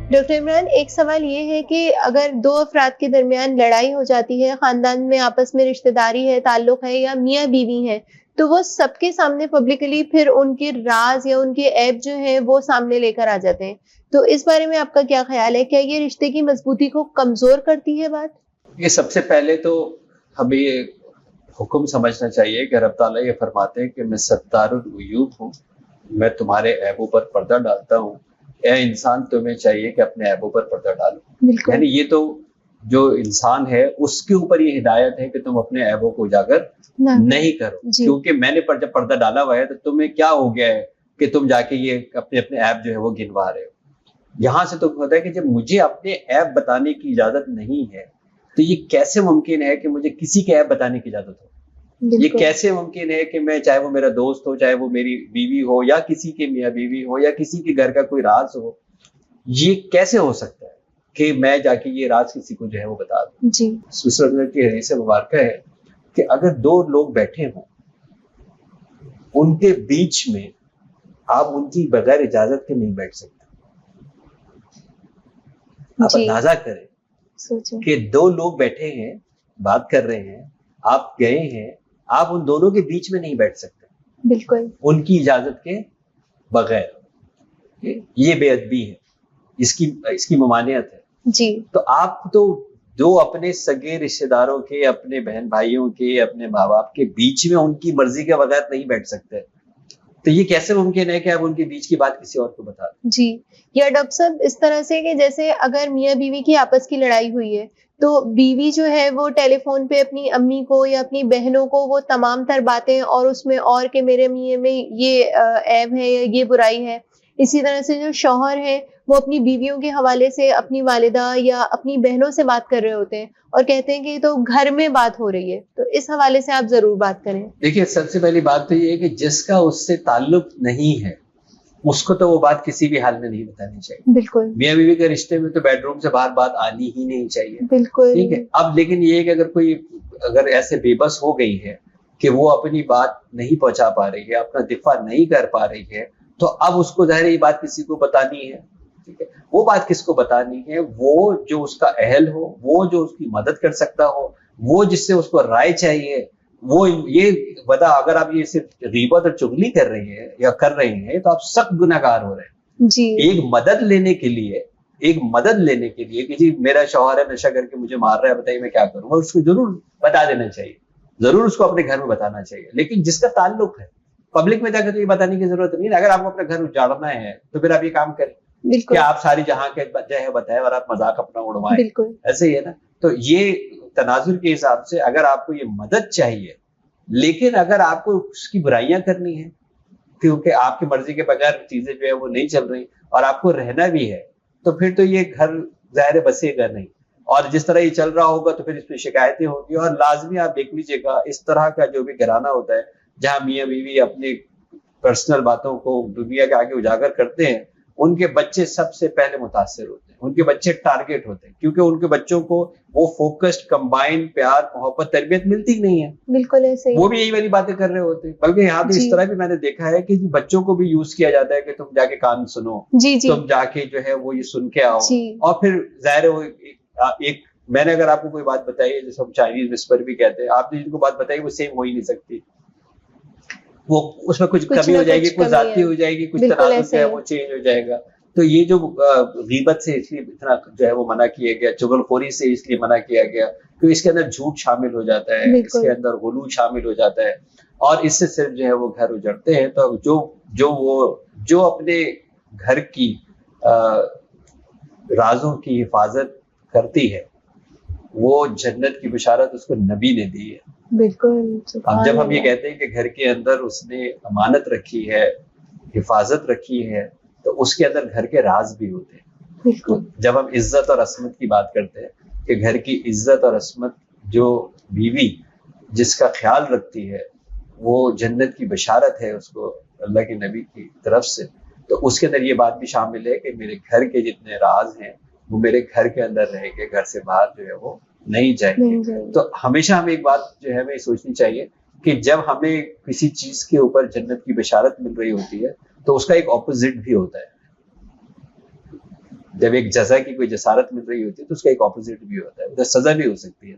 Doctor Imran, एक सवाल ये है कि अगर दो अफराद के दरमियान लड़ाई हो जाती है, खानदान में आपस में रिश्तेदारी है, ताल्लुक है या मियाँ बीवी हैं, तो वो सबके सामने पब्लिकली फिर उनके राज या उनके ऐब जो है वो सामने लेकर आ जाते हैं। तो इस बारे में आपका क्या ख्याल है? क्या ये रिश्ते की मजबूती को कमजोर करती है बात? ये सबसे पहले तो हमें ये हुक्म समझना चाहिए कि रब ताला ये फरमाते हैं कि मैं सत्तारुल उयूब हूँ, मैं तुम्हारे ऐबों पर पर्दा डालता हूँ। ए इंसान, तुम्हें चाहिए कि अपने ऐबों पर पर्दा डालो। यानी ये तो जो इंसान है उसके ऊपर ये हिदायत है कि तुम अपने ऐबों को उजागर नहीं करो, क्योंकि मैंने जब पर्दा डाला हुआ है तो तुम्हें क्या हो गया है कि तुम जाके ये अपने अपने ऐब जो है वो गिनवा रहे हो। यहाँ से तो होता है कि जब मुझे अपने ऐब बताने की इजाजत नहीं है तो ये कैसे मुमकिन है कि मुझे किसी के ऐब बताने की इजाजत हो। ये कैसे मुमकिन है कि मैं, चाहे वो मेरा दोस्त हो, चाहे वो मेरी बीवी हो, या किसी के मियाँ बीवी हो, या किसी के घर का कोई राज हो, ये कैसे हो सकता है कि मैं जाके ये राज किसी को जो है वो बता दूं। जी। की हदीस मुबारक है कि अगर दो लोग बैठे हों, उनके बीच में आप उनकी बगैर इजाजत के नहीं बैठ सकते। आप अंदाजा करें कि दो लोग बैठे हैं, बात कर रहे हैं, आप गए हैं, आप उन दोनों के बीच में नहीं बैठ सकते, बिल्कुल, उनकी इजाजत के बगैर। ये बेअदबी है, इसकी ममानियत है जी। तो आप तो दो अपने सगे रिश्तेदारों के, अपने बहन भाइयों के, अपने माँ बाप के बीच में उनकी मर्जी के बगैर नहीं बैठ सकते। तो ये कैसे मुमकिन है कि आप उनके बीच की बात किसी और को बता दें? जी, या डॉक्टर साहब इस तरह से कि जैसे अगर मियाँ बीवी की आपस की लड़ाई हुई है, तो बीवी जो है वो टेलीफोन पे अपनी अम्मी को या अपनी बहनों को वो तमाम तर बातें और उसमें और कि मेरे मियाँ में ये ऐब है या ये बुराई है। इसी तरह से जो शौहर है वो अपनी बीवियों के हवाले से अपनी वालिदा या अपनी बहनों से बात कर रहे होते हैं और कहते हैं कि तो घर में बात हो रही है, तो इस हवाले से आप जरूर बात करें। देखिए, सबसे पहली बात तो ये है कि जिसका उससे ताल्लुक नहीं है उसको तो वो बात किसी भी हाल में नहीं बतानी चाहिए। बिल्कुल। मियाँ बीवी के रिश्ते में तो बेडरूम से बाहर बात आनी ही नहीं चाहिए। बिल्कुल। ठीक है। अब लेकिन ये है कि अगर ऐसे बेबस हो गई है कि वो अपनी बात नहीं पहुंचा पा रही है, अपना दिफा नहीं कर पा रही है, तो अब उसको ज़ाहिर ये बात किसी को बतानी है। ठीक है। वो बात किसको बतानी है? वो जो उसका अहल हो, वो जो उसकी मदद कर सकता हो, वो जिससे उसको राय चाहिए, वो ये बता। अगर आप ये सिर्फ गीबत और चुगली कर रही है या कर रहे हैं तो आप सख्त गुनाहगार हो रहे हैं। जी। एक मदद लेने के लिए कि जी मेरा शौहर है, नशा करके मुझे मार रहा है, बताइए मैं क्या करूं, उसको जरूर बता देना चाहिए, जरूर उसको अपने घर में बताना चाहिए। लेकिन जिसका ताल्लुक है, पब्लिक में जाकर तो ये बताने की जरूरत नहीं है। अगर आपको अपना घर उजाड़ना है तो फिर आप ये काम करें कि आप सारी जहां के वजह बताएं और आप मजाक अपना उड़वाएं, ऐसे ही है ना। तो ये तनाजुर के हिसाब से अगर आपको ये मदद चाहिए, लेकिन अगर आपको उसकी बुराइयां करनी है क्योंकि आपकी मर्जी के बगैर चीजें जो है वो नहीं चल रही और आपको रहना भी है, तो फिर तो ये घर ज़ाहिर बसेगा नहीं। और जिस तरह ये चल रहा होगा तो फिर इसमें शिकायतें होंगी। और लाजमी आप देख लीजिएगा, इस तरह का जो भी घराना होता है जहां मियाँ बीवी अपनी पर्सनल बातों को दुनिया के आगे उजागर करते हैं, उनके बच्चे सबसे पहले मुतासिर होते हैं, उनके बच्चे टारगेट होते हैं, क्योंकि उनके बच्चों को वो फोकस्ड कंबाइंड प्यार मोहब्बत तरबियत मिलती नहीं है। बिल्कुल ऐसे ही। वो भी यही वाली बातें कर रहे होते हैं। बल्कि यहाँ तो इस तरह भी मैंने देखा है कि बच्चों को भी यूज किया जाता है कि तुम जाके कान सुनो, तुम जाके जो है वो ये सुन के आओ। और फिर जाहिर वो एक मैंने अगर आपको कोई बात बताई है, जैसे हम चाइनीज विस्पर भी कहते हैं, आपने जिनको बात बताई वो सेम हो ही नहीं सकती, वो उसमें कुछ कमी हो जाएगी, कुछ जाती हो जाएगी, कुछ तनाजुर जो है वो चेंज हो जाएगा। तो ये जो गीबत से इसलिए इतना जो है वो मना किया गया, चुगलखोरी से इसलिए मना किया गया क्योंकि इसके अंदर झूठ शामिल हो जाता है, इसके अंदर गुलू शामिल हो जाता है और इससे सिर्फ जो है वो घर उजड़ते हैं। तो जो अपने घर की राजों की हिफाजत करती है, वो जन्नत की बिशारत उसको नबी ने दी है। बिल्कुल। अब जब हम ये कहते हैं कि घर के अंदर उसने अमानत रखी है, हिफाजत रखी है, तो उसके अंदर घर के राज भी होते हैं। तो जब हम इज्जत और असमत की बात करते हैं कि घर की इज्जत और असमत जो बीवी जिसका ख्याल रखती है, वो जन्नत की बशारत है उसको अल्लाह के नबी की तरफ से। तो उसके अंदर ये बात भी शामिल है कि मेरे घर के जितने राज हैं वो मेरे घर के अंदर रहेंगे, घर से बाहर जो है वो नहीं जाएंगे। तो हमेशा हमें एक बात जो है हमें सोचनी चाहिए कि जब हमें किसी चीज के ऊपर जन्नत की बशारत मिल रही होती है तो उसका एक ऑपोजिट भी होता है। जब एक जजा की कोई जसारत मिल रही होती है तो उसका एक ऑपोजिट भी होता है, उधर सजा भी हो सकती है,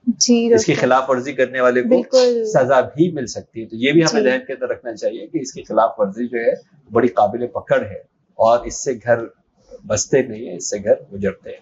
जी इसकी डॉक्टर, खिलाफ वर्जी करने वाले को बिल्कुल। सजा भी मिल सकती है। तो ये भी हमें जी। ध्यान के अंदर रखना चाहिए कि इसकी खिलाफ वर्जी जो है बड़ी काबिल पकड़ है और इससे घर बसते नहीं है, इससे घर गुजरते हैं।